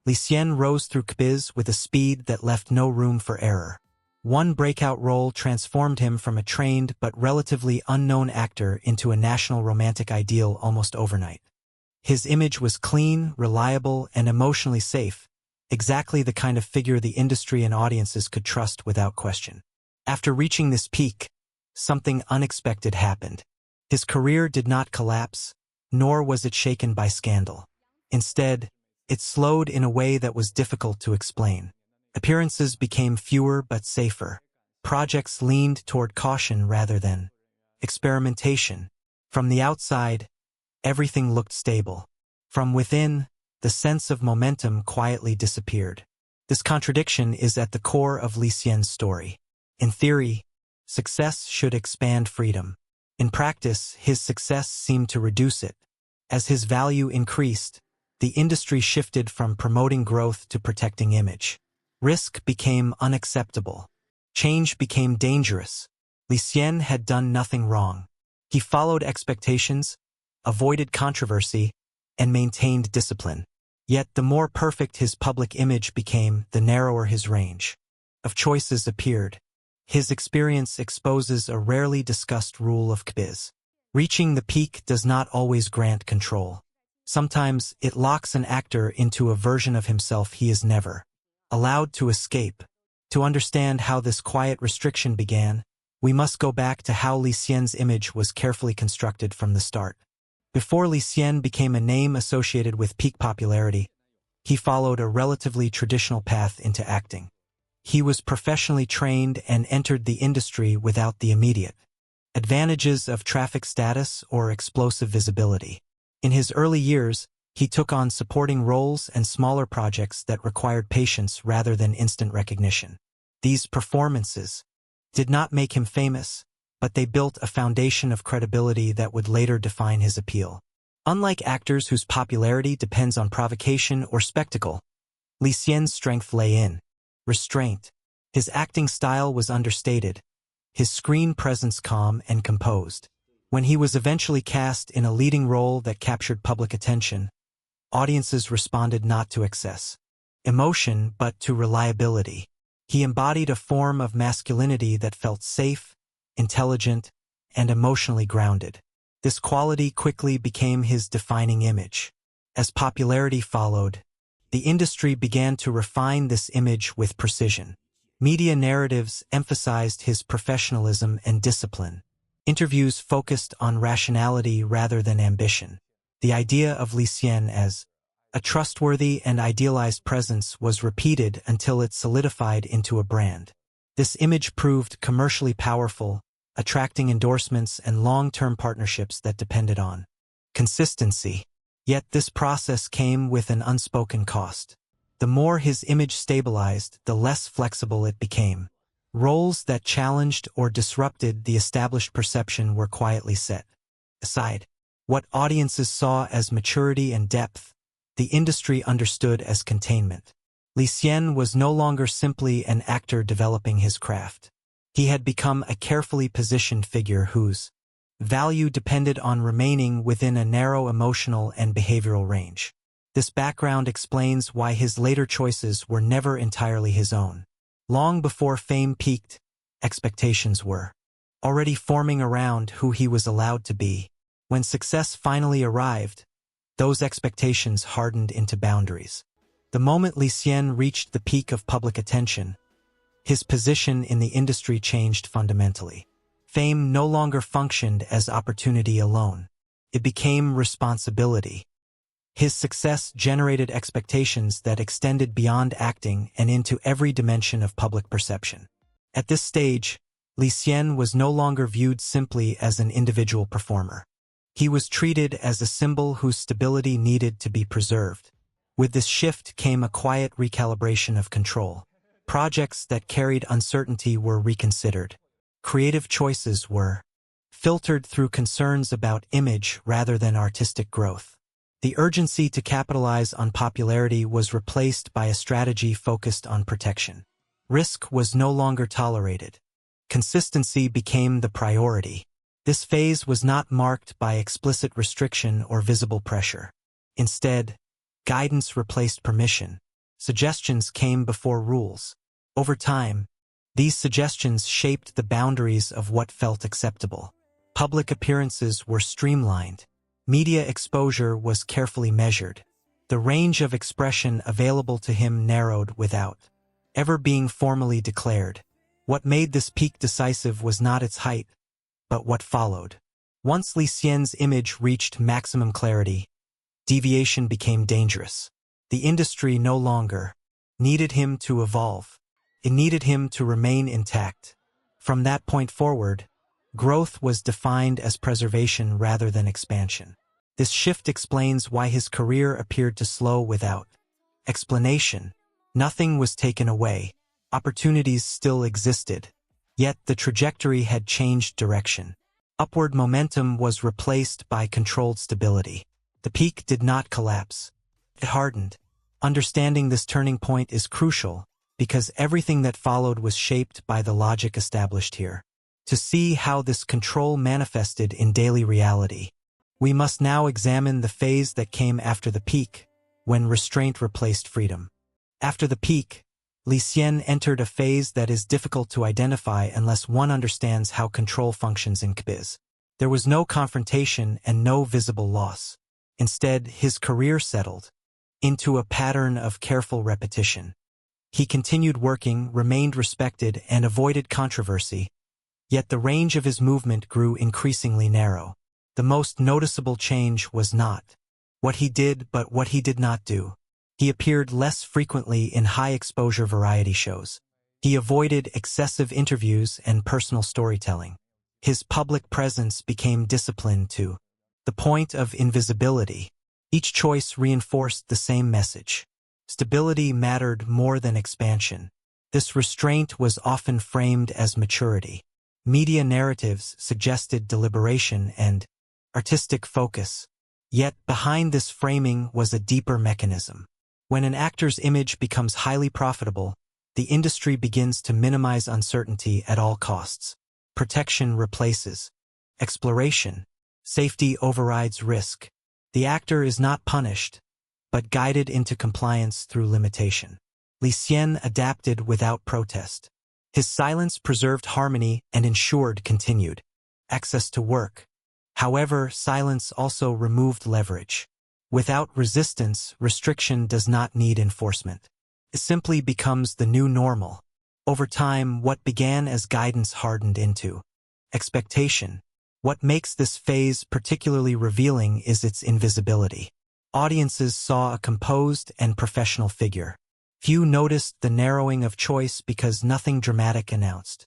Li Xian rose through Cbiz with a speed that left no room for error. One breakout role transformed him from a trained but relatively unknown actor into a national romantic ideal almost overnight. His image was clean, reliable, and emotionally safe, exactly the kind of figure the industry and audiences could trust without question. After reaching this peak, something unexpected happened. His career did not collapse, nor was it shaken by scandal. Instead, it slowed in a way that was difficult to explain. Appearances became fewer but safer. Projects leaned toward caution rather than experimentation. From the outside, everything looked stable. From within, the sense of momentum quietly disappeared. This contradiction is at the core of Li Xian's story. In theory, success should expand freedom. In practice, his success seemed to reduce it. As his value increased, the industry shifted from promoting growth to protecting image. Risk became unacceptable. Change became dangerous. Li Xian had done nothing wrong. He followed expectations, avoided controversy, and maintained discipline. Yet the more perfect his public image became, the narrower his range of choices appeared. His experience exposes a rarely discussed rule of Cbiz. Reaching the peak does not always grant control. Sometimes it locks an actor into a version of himself he is never allowed to escape. To understand how this quiet restriction began, we must go back to how Li Xian's image was carefully constructed from the start. Before Li Xian became a name associated with peak popularity, he followed a relatively traditional path into acting. He was professionally trained and entered the industry without the immediate advantages of traffic status or explosive visibility. In his early years, he took on supporting roles and smaller projects that required patience rather than instant recognition. These performances did not make him famous, but they built a foundation of credibility that would later define his appeal. Unlike actors whose popularity depends on provocation or spectacle, Li Xian's strength lay in restraint. His acting style was understated, his screen presence calm and composed. When he was eventually cast in a leading role that captured public attention, audiences responded not to excess emotion but to reliability. He embodied a form of masculinity that felt safe, intelligent, and emotionally grounded. This quality quickly became his defining image. As popularity followed, the industry began to refine this image with precision. Media narratives emphasized his professionalism and discipline. Interviews focused on rationality rather than ambition. The idea of Li Xian as a trustworthy and idealized presence was repeated until it solidified into a brand. This image proved commercially powerful, attracting endorsements and long-term partnerships that depended on consistency. Yet this process came with an unspoken cost. The more his image stabilized, the less flexible it became. Roles that challenged or disrupted the established perception were quietly set aside. What audiences saw as maturity and depth, the industry understood as containment. Li Xian was no longer simply an actor developing his craft. He had become a carefully positioned figure whose value depended on remaining within a narrow emotional and behavioral range. This background explains why his later choices were never entirely his own. Long before fame peaked, expectations were already forming around who he was allowed to be. When success finally arrived, those expectations hardened into boundaries. The moment Li Xian reached the peak of public attention, his position in the industry changed fundamentally. Fame no longer functioned as opportunity alone. It became responsibility. His success generated expectations that extended beyond acting and into every dimension of public perception. At this stage, Li Xian was no longer viewed simply as an individual performer. He was treated as a symbol whose stability needed to be preserved. With this shift came a quiet recalibration of control. Projects that carried uncertainty were reconsidered. Creative choices were filtered through concerns about image rather than artistic growth. The urgency to capitalize on popularity was replaced by a strategy focused on protection. Risk was no longer tolerated. Consistency became the priority. This phase was not marked by explicit restriction or visible pressure. Instead, guidance replaced permission. suggestions came before rules. Over time, these suggestions shaped the boundaries of what felt acceptable. Public appearances were streamlined. Media exposure was carefully measured. The range of expression available to him narrowed without ever being formally declared. What made this peak decisive was not its height, but what followed. Once Li Xian's image reached maximum clarity, deviation became dangerous. The industry no longer needed him to evolve. It needed him to remain intact. From that point forward, growth was defined as preservation rather than expansion. This shift explains why his career appeared to slow without explanation. Nothing was taken away. Opportunities still existed. Yet the trajectory had changed direction. Upward momentum was replaced by controlled stability. The peak did not collapse. It hardened. Understanding this turning point is crucial, because everything that followed was shaped by the logic established here. To see how this control manifested in daily reality, we must now examine the phase that came after the peak, when restraint replaced freedom. After the peak, Li Xian entered a phase that is difficult to identify unless one understands how control functions in Cbiz. There was no confrontation and no visible loss. Instead, his career settled into a pattern of careful repetition. He continued working, remained respected, and avoided controversy, yet the range of his movement grew increasingly narrow. The most noticeable change was not what he did, but what he did not do. He appeared less frequently in high-exposure variety shows. He avoided excessive interviews and personal storytelling. His public presence became disciplined to the point of invisibility. Each choice reinforced the same message. Stability mattered more than expansion. This restraint was often framed as maturity. Media narratives suggested deliberation and artistic focus. Yet behind this framing was a deeper mechanism. When an actor's image becomes highly profitable, the industry begins to minimize uncertainty at all costs. Protection replaces exploration. Safety overrides risk. The actor is not punished, but guided into compliance through limitation. Li Xian adapted without protest. His silence preserved harmony and ensured continued access to work. However, silence also removed leverage. Without resistance, restriction does not need enforcement. It simply becomes the new normal. Over time, what began as guidance hardened into expectation. What makes this phase particularly revealing is its invisibility. Audiences saw a composed and professional figure. Few noticed the narrowing of choice because nothing dramatic announced.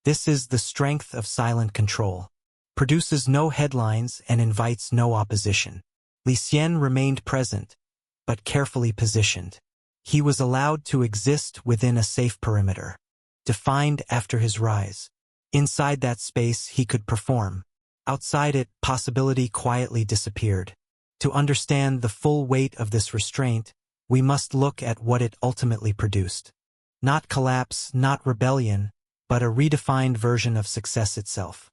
This is the strength of silent control. Produces no headlines and invites no opposition. Li Xian remained present, but carefully positioned. He was allowed to exist within a safe perimeter, defined after his rise. Inside that space, he could perform. Outside it, possibility quietly disappeared. To understand the full weight of this restraint, we must look at what it ultimately produced. Not collapse, not rebellion, but a redefined version of success itself.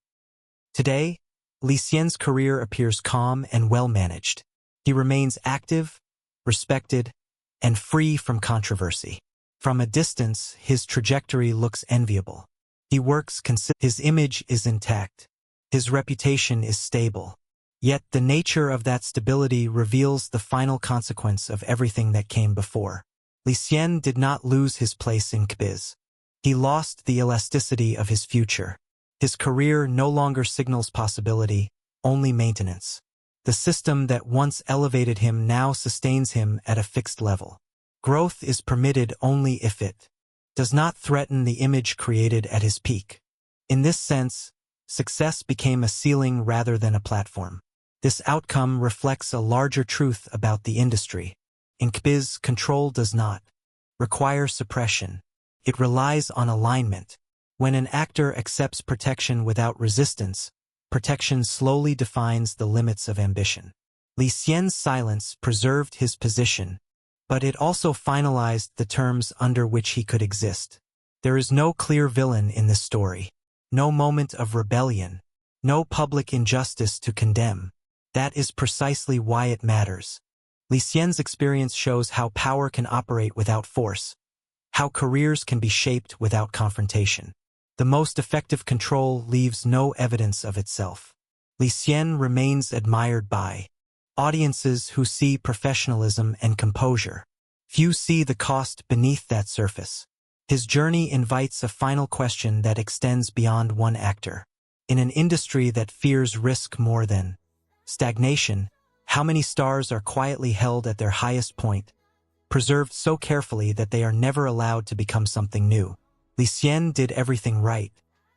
Today, Li Xian's career appears calm and well-managed. He remains active, respected, and free from controversy. From a distance, his trajectory looks enviable. He works his image is intact. His reputation is stable. Yet the nature of that stability reveals the final consequence of everything that came before. Li Xian did not lose his place in Cbiz. He lost the elasticity of his future. His career no longer signals possibility, only maintenance. The system that once elevated him now sustains him at a fixed level. Growth is permitted only if it does not threaten the image created at his peak. In this sense, success became a ceiling rather than a platform. This outcome reflects a larger truth about the industry. In Cbiz, control does not require suppression. It relies on alignment. When an actor accepts protection without resistance, protection slowly defines the limits of ambition. Li Xian's silence preserved his position, but it also finalized the terms under which he could exist. There is no clear villain in this story, no moment of rebellion, no public injustice to condemn. That is precisely why it matters. Li Xian's experience shows how power can operate without force, how careers can be shaped without confrontation. The most effective control leaves no evidence of itself. Li Xian remains admired by audiences who see professionalism and composure. Few see the cost beneath that surface. His journey invites a final question that extends beyond one actor. In an industry that fears risk more than stagnation, how many stars are quietly held at their highest point, preserved so carefully that they are never allowed to become something new? Li Xian did everything right,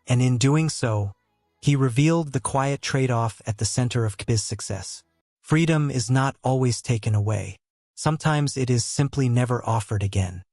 and in doing so, he revealed the quiet trade-off at the center of Cbiz's success. Freedom is not always taken away. Sometimes it is simply never offered again.